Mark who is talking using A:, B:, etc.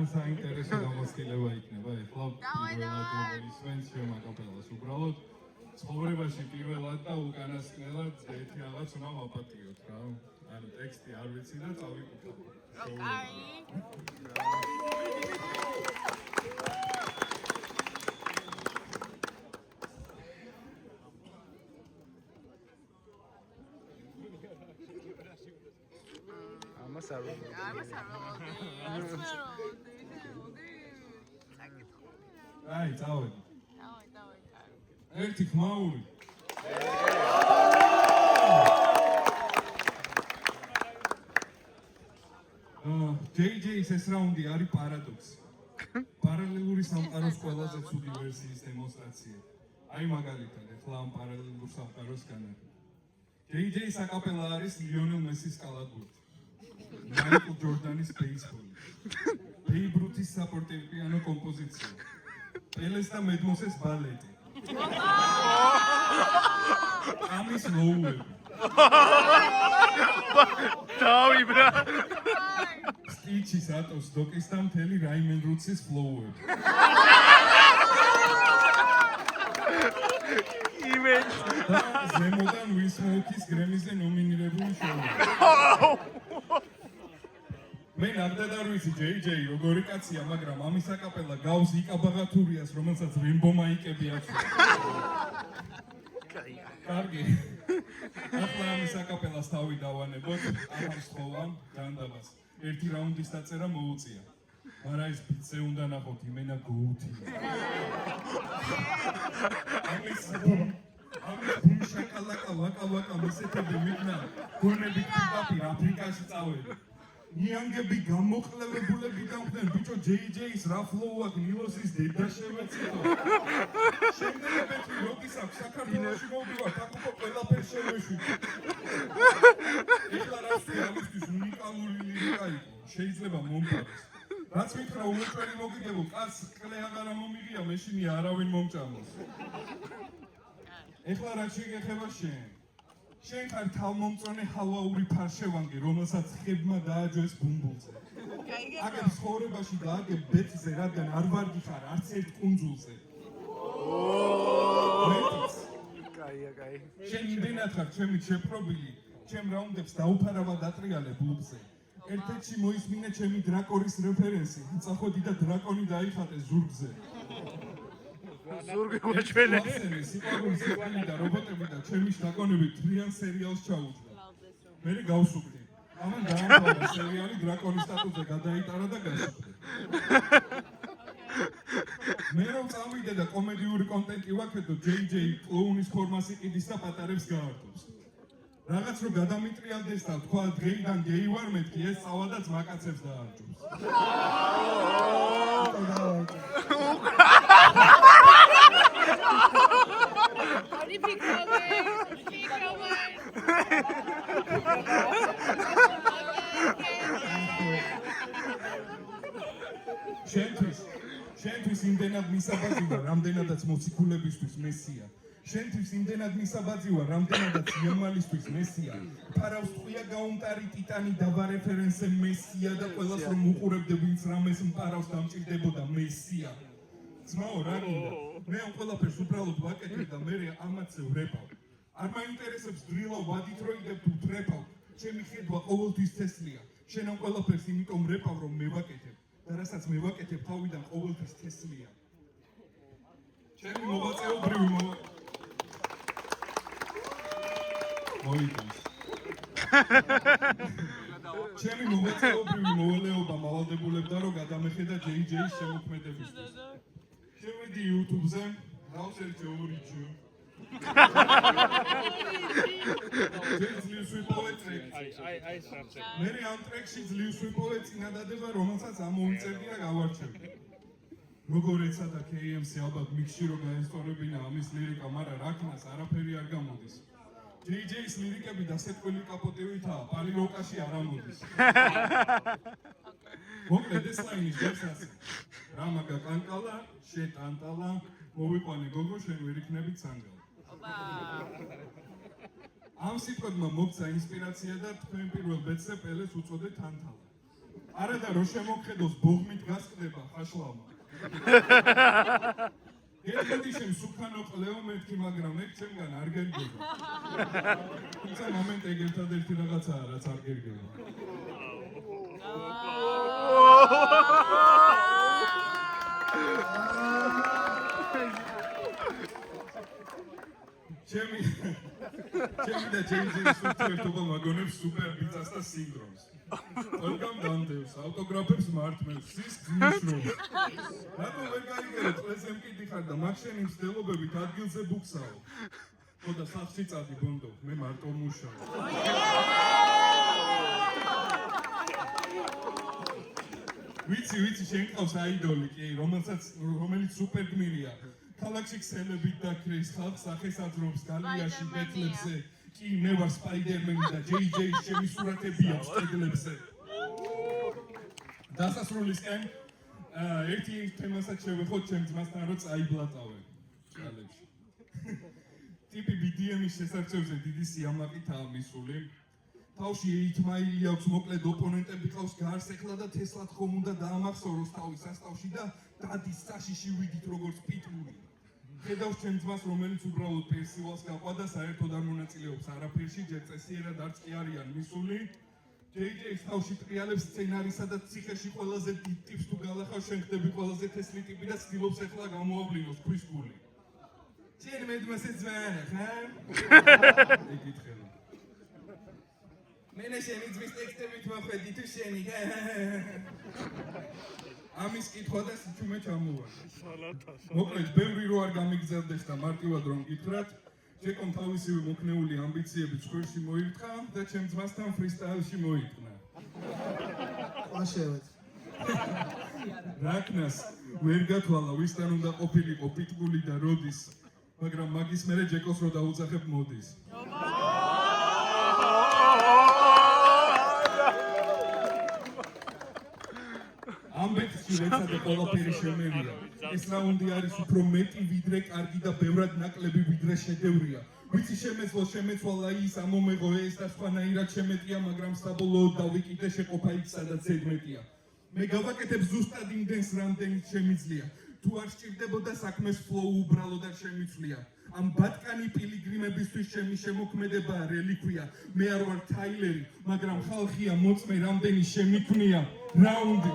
A: ძალიან საინტერესო გამოცდილება იქნება. ეხლა პირველად ისვენს ჩემ აკაპელას. უბრალოდ ცხოვრებაში პირველად და უკანასკნელად ერთი რაღაც უნდა ვაპატიოთ რა. ანუ ტექსტი არ ვიცი და წავიკითხავ. აი, წავედი. ერთი ხმაური. JJ-ის ეს რაუნდი არის პარადოქსი. პარალელური სამყაროს ყველაზე ცუდი ვერსიის დემონსტრაცია. აი მაგალითად, ეხლა ამ პარალელურ სამყაროსგან არის. JJ-ის აკაპელა არის ლიონელ მესის კალათბურთი. მაიკლ ჯორდანის ბეისბოლი. ბეიბ რუთის საფორტეპიანო კომპოზიცია. პელეს და მედმოსეს ბალეტი. ამის ლოუები.
B: დავი ბრა.
A: სტიჩის ატოს დოკის და მთელი რაიმენ რუთის ფლოუები.
B: იმეც.
A: ზემოდან უისმოუკის გრემიზე ნომინირებული შოუ. მე ნამდვილად არ ვიცი JJ როგორი კაცია, მაგრამ ამის აკაპელა გავს იკაბაღათურიას, რომელსაც რემბო მაიკები აქვს. კარგი. ახლა ამის აკაპელას თავი დავანებოთ, ამას ხოვამ განდაბას. ერთი რაუნდის დაწერა მოუწია. მაგრამ ეს ბიძე უნდა ნახოთ, იმენა გოუთი. ამის შაკალაკა ვაკა მისეთები მიგნა, გონები პაპი აფრიკაში წავედი. ნიანგები გამოყლებებულები დამხდნენ, ბიჭო JJ-ის რა ფლოუ აქვს, ნილოსის დედა შევეციტო. შემდეგ ბეთრი როკის აქვს, საქართველოში მოვდივართ, აქ უკვე ყველაფერს შევეშვიდე. ეხლა რა ამისთვის უნიკალური ლირიკა იყო, შეიძლება მომპარდეს. რაც მითხრა უმეწველი მოგიგებო, კაცს კლე აღარ მომიღია, მეშინი არავინ მომჭამოს. ეხლა რა შეგეხება შენ? შენ ხარ თავმომწონე ჰალვაური ფარშევანგი, რომელსაც ხებმა დააჯოს ბუმბულზე. აგებ ცხოვრებაში და აგებ ბეთზე, რადგან არ ვარგი ხარ არც ერთ კუნძულზე. კაი. შენ იმდენად ხარ ჩემით შეპყრობილი, ჩემ რაუნდებს დაუფარავად ატრიალებ ლუბზე. ერთ-ერთში მოისმინე ჩემი დრაკონის რეფერენსი, წახვედი და დრაკონი დაიხატე ზურგზე.
B: ზურგი გვაჩვენე.
A: სიყვარული და რობოტები და ჩემი დრაკონები თლიან სერიალს ჩაუდგა. მე გავსუქდი. ამან დაამთავრა სერიალი დრაკონის სტატუსზე გადაიტარა და გასუქდა. მე რომ წავიდე და კომედიური კონტენტი ვაქედო, JJ კლოუნის ფორმას იყიდის და პატარებს გაართობს. რაღაც რომ გადამიტრიალდეს და თქვა დღეიდან გეი ვარ მეთქი, ეს წავადაც მაკაცებს დაარჯობს. შენთვის იმდენად მისაბაძი ვარ, რამდენადაც მოციქულებისთვის მესია. შენთვის იმდენად მისაბაძი ვარ, რამდენადაც იამალისთვის მესია. ფარავს ტყვია გაუმტარი ტიტანი დაბა რეფერენსზე მესია და ყველას რომ უყურებდე, ვინც რამეს მპარავს დამჭირდებოდა მესია. ძმაო, რა გინდა? მე ამ ყველაფერს უბრალოდ ვაკეთებ და მე ამათზე ვრეპავ. არ მაინტერესებს დრილა ვადით რო იდებ თუ ტრეპავ. ჩემი ხედვა ყოველთვის თესლია. შენ ამ ყველაფერს იმიტომ ვრეპავ, რომ მე ვაკეთებ. და რასაც მე ვაკეთებ, თავიდან ყოველთვის თესლია. ჩემი მოღვაწეობრივი ჩემი მოღვაწეობრივი მოვალეობა მავალდებულებდა, რომ გადამეხედა JJ-ის შემოქმედებისთვის. შევედი YouTube-ზე, გავსერჩე ორიჯი. ძლივს ვიპოვე ტრეკი. მე ამ ტრეკში ძლივს ვიპოვე წინადადება, რომელსაც ამოვიწერდია გავარჩევდი. როგორ ეცადა KMC ალბათ მიქსში რომ გაესწორებინა ამის ლირიკა, მაგრამ რაკნას არაფერი არ გამოდის. JJ-ის ლირიკები დასეტყვილი კაპოტივითაა, პალი როკაში არ ამოდის. მოკლედ ეს ლაინი ჟღერს ასე. რა მაგა კანკალა, შეტანტალა, მოვიყვანე გოგო, შენ ვერ იქნები ცანგალა. ამ სიტყვებმა მოგცა ინსპირაცია და თქვენ პირველ ბედზე პელეს უწოდეთ თანთალა. არა და რო შემოხედოს ბოღმით გასკდება ხაშლავმა. ერთი შემ სუქანო ყლეო მეთქი, მაგრამ ეგ ჩემგან არ გერგება. თუმცა მომენტ ეგ ერთადერთი რაღაცაა, რაც არ გერგება. ჩემი და ჯეიმზის ურთიერთობა მაგონებს სუპერ ბიცას და სინდრომს. ყველგან დამდევს, ავტოგრაფებს მართმევს, სის გნიშნობს. რატო ვერ გაიგერო, წლზე მკითხარ და მაგ შენი მცდელობებით ადგილზე ბუქსაო. ხო და სახლში წადი ბონდო, მე მარტო მუშაობ. ვიცი, შენ ყავს აიდოლი, კი, რომელიც სუპერ გმირია. ქალაქში ქსელებით დაქრეს, ხალხს სახეს აძრობს გალიაში, ბეთლებზე. კი, მე ვარ სპაიდერმენი და ჯეი-ჯეის ჩემი სურათები აქვს კედლებზე. დასასრულისკენ ერთი თემასაც შევეხოთ ჩემ ძმასთან, რომ წაიბლატავენ ჭალებში. ტიპი BDM-ის შესარჩევზე დიდი სიამაყითაა მისული. თავში 8 მაილი აქვს, მოკლედ ოპონენტები ყავს გარს, ეხლა და თესლად ხომ უნდა დაამახსოვროს თავის სასტავში და დადის საშიში ვიდით როგორც პიტბული. ხედავს ჩემ ძმას, რომელიც უბრალოდ პერსივალს გაყვა და საერთოდ არ მონაწილეობს არაფერში, ჯერ წესიერად არც კი არიან მისული. ჯეი-ჯეის თავში ტრიალებს სცენარისა და ციხეში ყველაზე დიდ ტიპს თუ გალახავ, შენ ხდები ყველაზე თესლი ტიპი და ცდილობს ეხლა გამოავლინოს ქვის გული. ჩემ მედმასე ძმანა, ხა? ეკითხება. მენე შენი ძმის ტექსტებით მოხვედი თუ შენი, ხა? ამის კითხვა და სიჩუმე ჩამოვარდა. მოკლედ, ბევრი რო არ გამიგზავდეს და მარტივად რომ გითხრათ, ჯეკომ თავისივე მოქნეული ამბიციები ცხვირში მოირთხა და ჩემ ძმასთან ფრისტაილში მოიტყნა.
C: ყვაშევთ.
A: რაკნას ვერ გათვალა, ვისთან უნდა ყოფილიყო პიტბული და როდის, მაგრამ მაგის მერე ჯეკოს რო დაუძახებ მოდის. ამბეცი რეცა და ყველაფერი შემერია. ეს რაუნდი არის უფრო მეტი ვიდრე კარგი და ბევრად ნაკლები ვიდრე შედევრია. ვიცი შემეცვალა ის ამომეღო ეს და სხვანაირად შემეტია, მაგრამ საბოლოოდ დავიკიდე შეყოფა იქ სადაც ზედმეტია. მე გავაკეთებ ზუსტად იმდენს, რამდენიც შემიძლია. თუ არ სჭირდებოდა საქმეს ფლოუ უბრალოდ არ შემიცვლია. ამ ბატკანი პილიგრიმებისთვის ჩემი შემოქმედება რელიკვია. მე არ ვარ თაილერი, მაგრამ ხალხია მოწმე, რამდენი შემიქმნია. რაუნდი